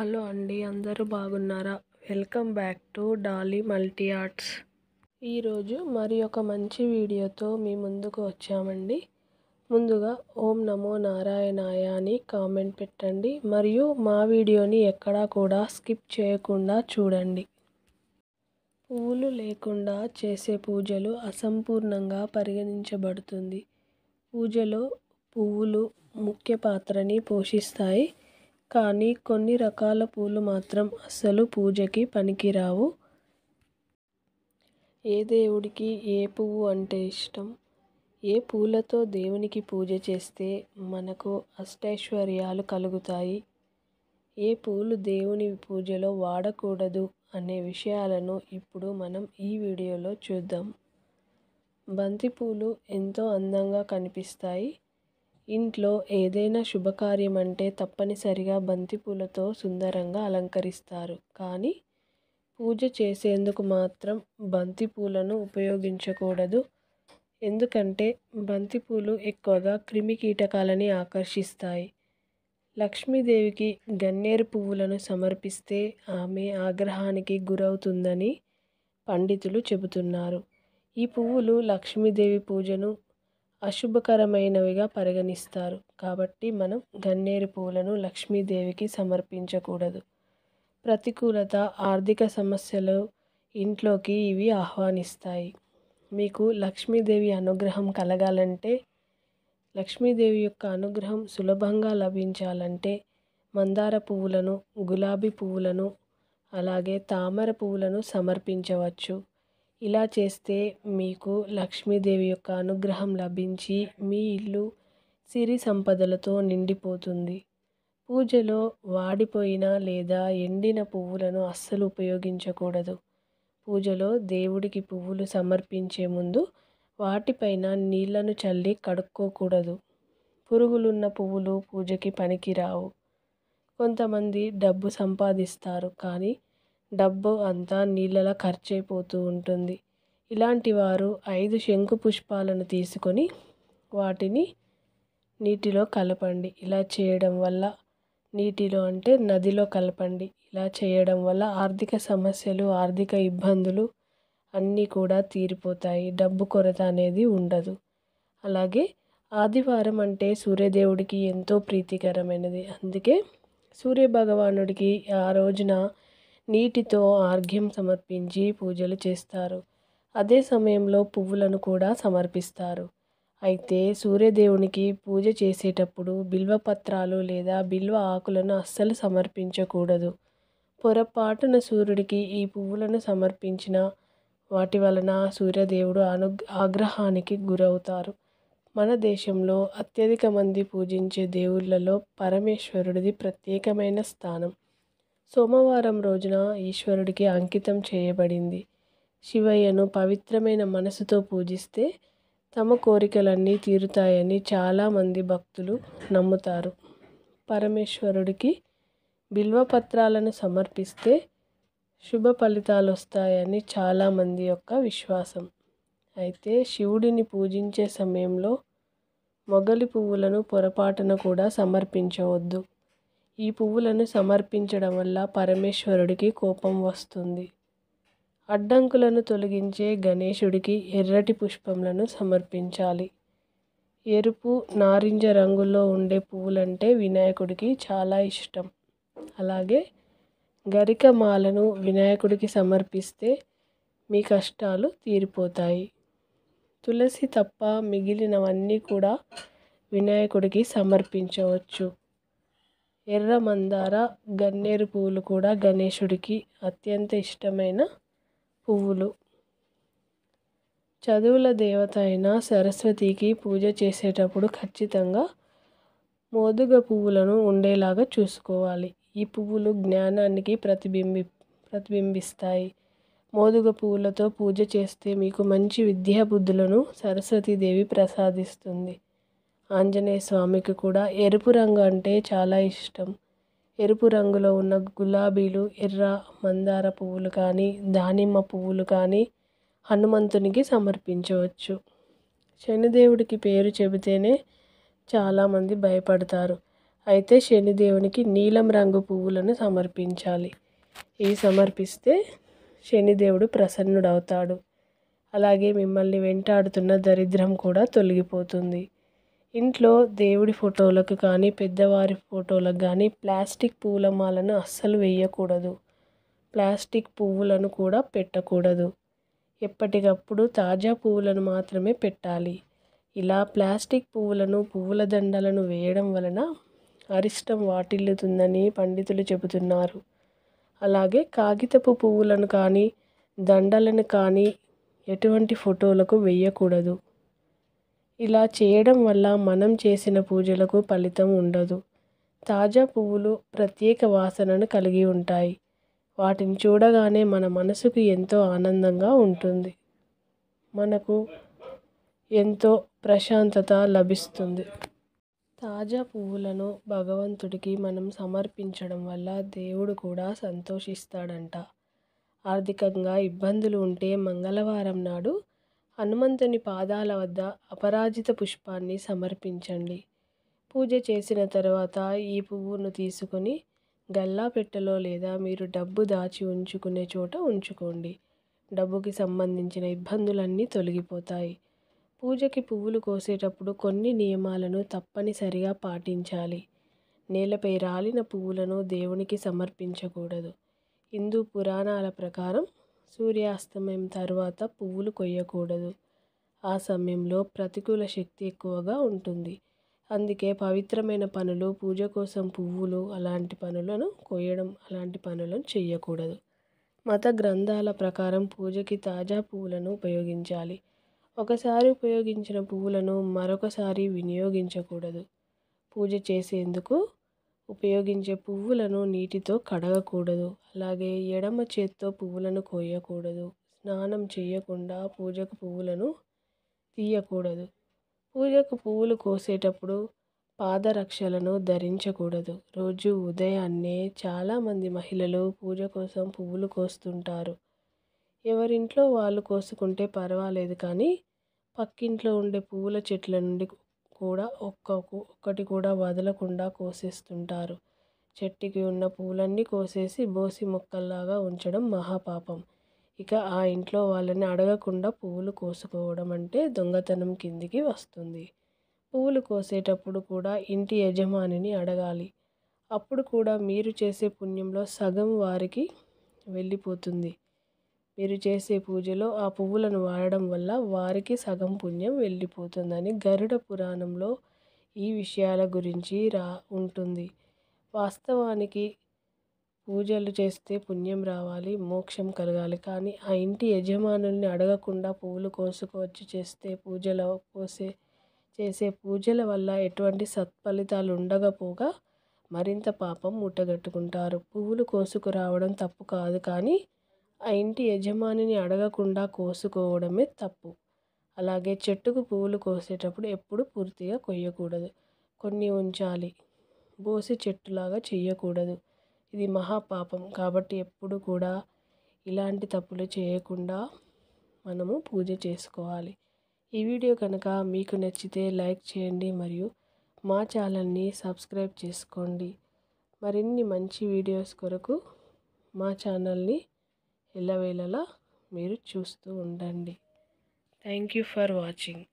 Hello అండి, అందరూ బాగున్నారా? Welcome back to Dolly multi arts. ఈరోజు మరి ఒక మంచి వీడియోతో మీ ముందుకు వచ్చామండి. ముందుగా ఓం నమో నారాయణాయ అని కామెంట్ పెట్టండి మరియు మా వీడియోని ఎక్కడా కూడా స్కిప్ చేయకుండా చూడండి. పువ్వులు లేకుండా చేసే పూజలు అసంపూర్ణంగా పరిగణించబడుతుంది. పూజలో పువ్వులు ముఖ్య పాత్రని పోషిస్తాయి. కానీ కొన్ని రకాల పూలు మాత్రం అస్సలు పూజకి పనికిరావు. ఏ దేవుడికి ఏ పువ్వు అంటే ఇష్టం, ఏ పూలతో దేవునికి పూజ చేస్తే మనకు అష్టైశ్వర్యాలు కలుగుతాయి, ఏ పూలు దేవుని పూజలో వాడకూడదు అనే విషయాలను ఇప్పుడు మనం ఈ వీడియోలో చూద్దాం. బంతిపూలు ఎంతో అందంగా కనిపిస్తాయి. ఇంట్లో ఏదైనా శుభకార్యం అంటే తప్పనిసరిగా బంతిపూలతో సుందరంగా అలంకరిస్తారు. కానీ పూజ చేసేందుకు మాత్రం బంతిపూలను ఉపయోగించకూడదు. ఎందుకంటే బంతిపూలు ఎక్కువగా క్రిమికీటకాలని ఆకర్షిస్తాయి. లక్ష్మీదేవికి గన్నేరు పువ్వులను సమర్పిస్తే ఆమె ఆగ్రహానికి గురవుతుందని పండితులు చెబుతున్నారు. ఈ పువ్వులు లక్ష్మీదేవి పూజను అశుభకరమైనవిగా పరిగణిస్తారు. కాబట్టి మనం గన్నేరు పువ్వులను లక్ష్మీదేవికి సమర్పించకూడదు. ప్రతికూలత, ఆర్థిక సమస్యలు ఇంట్లోకి ఇవి ఆహ్వానిస్తాయి. మీకు లక్ష్మీదేవి అనుగ్రహం కలగాలంటే, లక్ష్మీదేవి యొక్క అనుగ్రహం సులభంగా లభించాలంటే మందార పువ్వులను, గులాబీ పువ్వులను, అలాగే తామర పువ్వులను సమర్పించవచ్చు. ఇలా చేస్తే మీకు లక్ష్మీదేవి యొక్క అనుగ్రహం లభించి మీ ఇల్లు సిరి సంపదలతో నిండిపోతుంది. పూజలో వాడిపోయిన లేదా ఎండిన పువ్వులను అస్సలు ఉపయోగించకూడదు. పూజలో దేవుడికి పువ్వులు సమర్పించే ముందు వాటిపైన నీళ్లను చల్లి కడుక్కోకూడదు. పురుగులున్న పువ్వులు పూజకి పనికిరావు. కొంతమంది డబ్బు సంపాదిస్తారు, కానీ డబ్బు అంతా నీళ్ళలా ఖర్చయిపోతూ ఉంటుంది. ఇలాంటి వారు 5 శంకు పుష్పాలను తీసుకొని వాటిని నీటిలో కలపండి. ఇలా చేయడం వల్ల నీటిలో అంటే నదిలో కలపండి. ఇలా చేయడం వల్ల ఆర్థిక సమస్యలు, ఆర్థిక ఇబ్బందులు అన్నీ కూడా తీరిపోతాయి. డబ్బు కొరత అనేది ఉండదు. అలాగే ఆదివారం అంటే సూర్యదేవుడికి ఎంతో ప్రీతికరమైనది. అందుకే సూర్యభగవానుడికి ఆ రోజున నీటితో ఆర్ఘ్యం సమర్పించి పూజలు చేస్తారు. అదే సమయంలో పువ్వులను కూడా సమర్పిస్తారు. అయితే సూర్యదేవునికి పూజ చేసేటప్పుడు బిల్వపత్రాలు లేదా బిల్వ ఆకులను అస్సలు సమర్పించకూడదు. పొరపాటున సూర్యుడికి ఈ పువ్వులను సమర్పించిన వాటి వలన సూర్యదేవుడు ఆగ్రహానికి గురవుతారు. మన దేశంలో అత్యధిక మంది పూజించే దేవుళ్లలో పరమేశ్వరుడిది ప్రత్యేకమైన స్థానం. సోమవారం రోజున ఈశ్వరుడికి అంకితం చేయబడింది. శివయ్యను పవిత్రమైన మనసుతో పూజిస్తే తమ కోరికలన్నీ తీరుతాయని చాలామంది భక్తులు నమ్ముతారు. పరమేశ్వరుడికి బిల్వపత్రాలను సమర్పిస్తే శుభ ఫలితాలు వస్తాయని చాలామంది యొక్క విశ్వాసం. అయితే శివుడిని పూజించే సమయంలో మొగలి పువ్వులను పొరపాటున కూడా సమర్పించవద్దు. ఈ పువ్వులను సమర్పించడం వల్ల పరమేశ్వరుడికి కోపం వస్తుంది. అడ్డంకులను తొలగించే గణేశుడికి ఎర్రటి పుష్పములను సమర్పించాలి. ఎరుపు, నారింజ రంగుల్లో ఉండే పువ్వులంటే వినాయకుడికి చాలా ఇష్టం. అలాగే గరికమాలను వినాయకుడికి సమర్పిస్తే మీ కష్టాలు తీరిపోతాయి. తులసి తప్ప మిగిలినవన్నీ కూడా వినాయకుడికి సమర్పించవచ్చు. ఎర్ర మందార, గన్నేరు పువ్వులు కూడా గణేశుడికి అత్యంత ఇష్టమైన పువ్వులు. చదువుల దేవత అయిన సరస్వతికి పూజ చేసేటప్పుడు ఖచ్చితంగా మోదుగ పువ్వులను ఉండేలాగా చూసుకోవాలి. ఈ పువ్వులు జ్ఞానానికి ప్రతిబింబిస్తాయి. మోదుగ పువ్వులతో పూజ చేస్తే మీకు మంచి విద్యా బుద్ధులను సరస్వతీదేవి ప్రసాదిస్తుంది. ఆంజనేయ స్వామికి కూడా ఎరుపు రంగు అంటే చాలా ఇష్టం. ఎరుపు రంగులో ఉన్న గులాబీలు, ఎర్ర మందార పువ్వులు కానీ, దానిమ్మ పువ్వులు కానీ హనుమంతునికి సమర్పించవచ్చు. శనిదేవుడికి పేరు చెబితేనే చాలామంది భయపడతారు. అయితే శనిదేవునికి నీలం రంగు పువ్వులను సమర్పించాలి. ఇవి సమర్పిస్తే శనిదేవుడు ప్రసన్నుడవుతాడు. అలాగే మిమ్మల్ని వెంటాడుతున్న దరిద్రం కూడా తొలగిపోతుంది. ఇంట్లో దేవుడి ఫోటోలకు కానీ పెద్దవారి ఫోటోలకు కానీ ప్లాస్టిక్ పూలమాలను అస్సలు వేయకూడదు. ప్లాస్టిక్ పువ్వులను కూడా పెట్టకూడదు. ఎప్పటికప్పుడు తాజా పువ్వులను మాత్రమే పెట్టాలి. ఇలా ప్లాస్టిక్ పువ్వులను, పువ్వుల దండలను వేయడం వలన అరిష్టం వాటిల్లుతుందని పండితులు చెబుతున్నారు. అలాగే కాగితపు పువ్వులను కానీ దండలను కానీ ఎటువంటి ఫోటోలకు వేయకూడదు. ఇలా చేయడం వల్ల మనం చేసిన పూజలకు ఫలితం ఉండదు. తాజా పువ్వులు ప్రత్యేక వాసనను కలిగి ఉంటాయి. వాటిని చూడగానే మన మనసుకు ఎంతో ఆనందంగా ఉంటుంది. మనకు ఎంతో ప్రశాంతత లభిస్తుంది. తాజా పువ్వులను భగవంతుడికి మనం సమర్పించడం వల్ల దేవుడు కూడా సంతోషిస్తాడంట. ఆర్థికంగా ఇబ్బందులు ఉంటే మంగళవారం నాడు హనుమంతుని పాదాల వద్ద అపరాజిత పుష్పాన్ని సమర్పించండి. పూజ చేసిన తర్వాత ఈ పువ్వును తీసుకొని గల్లాపెట్టెలో లేదా మీరు డబ్బు దాచి ఉంచుకునే చోట ఉంచుకోండి. డబ్బుకి సంబంధించిన ఇబ్బందులన్నీ తొలగిపోతాయి. పూజకి పువ్వులు కోసేటప్పుడు కొన్ని నియమాలను తప్పనిసరిగా పాటించాలి. నేలపై రాలిన పువ్వులను దేవునికి సమర్పించకూడదు. హిందూ పురాణాల ప్రకారం సూర్యాస్తమయం తర్వాత పువ్వులు కొయ్యకూడదు. ఆ సమయంలో ప్రతికూల శక్తి ఎక్కువగా ఉంటుంది. అందుకే పవిత్రమైన పనులు, పూజ కోసం పువ్వులు అలాంటి పనులను చేయకూడదు. మత గ్రంథాల ప్రకారం పూజకి తాజా పువ్వులను ఉపయోగించాలి. ఒకసారి ఉపయోగించిన పువ్వులను మరొకసారి వినియోగించకూడదు. పూజ చేసేందుకు ఉపయోగించే పువ్వులను నీటితో కడగకూడదు. అలాగే ఎడమ చేత్తో పువ్వులను కోయకూడదు. స్నానం చేయకుండా పూజకు పువ్వులను తీయకూడదు. పూజకు పువ్వులు కోసేటప్పుడు పాదరక్షలను ధరించకూడదు. రోజు ఉదయాన్నే చాలామంది మహిళలు పూజ కోసం పువ్వులు కోస్తుంటారు. ఎవరింట్లో వాళ్ళు కోసుకుంటే పర్వాలేదు, కానీ పక్కింట్లో ఉండే పువ్వుల చెట్ల నుండి కూడా ఒక్కటి కూడా వదలకుండా కోసేస్తుంటారు. చెట్టుకి ఉన్న పువ్వులన్నీ కోసేసి బోసి మొక్కల్లాగా ఉంచడం మహాపాపం. ఇక ఆ ఇంట్లో వాళ్ళని అడగకుండా పువ్వులు కోసుకోవడం అంటే దొంగతనం కిందికి వస్తుంది. పువ్వులు కోసేటప్పుడు కూడా ఇంటి యజమానిని అడగాలి. అప్పుడు కూడా మీరు చేసే పుణ్యంలో సగం వారికి వెళ్ళిపోతుంది. మీరు చేసే పూజలో ఆ పువ్వులను వాడడం వల్ల వారికి సగం పుణ్యం వెళ్ళిపోతుందని గరుడ పురాణంలో ఈ విషయాల గురించి ఉంటుంది. వాస్తవానికి పూజలు చేస్తే పుణ్యం రావాలి, మోక్షం కలగాలి. కానీ ఆ ఇంటి యజమానుల్ని అడగకుండా పువ్వులు కోసుకొచ్చి చేసే పూజల వల్ల ఎటువంటి సత్ఫలితాలు ఉండకపోగా మరింత పాపం మూటగట్టుకుంటారు. పువ్వులు కోసుకురావడం తప్పు కాదు, కానీ ఆ ఇంటి యజమానిని అడగకుండా కోసుకోవడమే తప్పు. అలాగే చెట్టుకు పువ్వులు కోసేటప్పుడు ఎప్పుడు పూర్తిగా కొయ్యకూడదు. కొన్ని ఉంచాలి. బోసి చెట్టులాగా చేయకూడదు. ఇది మహాపాపం. కాబట్టి ఎప్పుడు కూడా ఇలాంటి తప్పులు చేయకుండా మనము పూజ చేసుకోవాలి. ఈ వీడియో కనుక మీకు నచ్చితే లైక్ చేయండి మరియు మా ఛానల్ని సబ్స్క్రైబ్ చేసుకోండి. మరిన్ని మంచి వీడియోస్ కొరకు మా ఛానల్ని ఎల్లవేళలా మీరు చూస్తూ ఉండండి. Thank you for watching.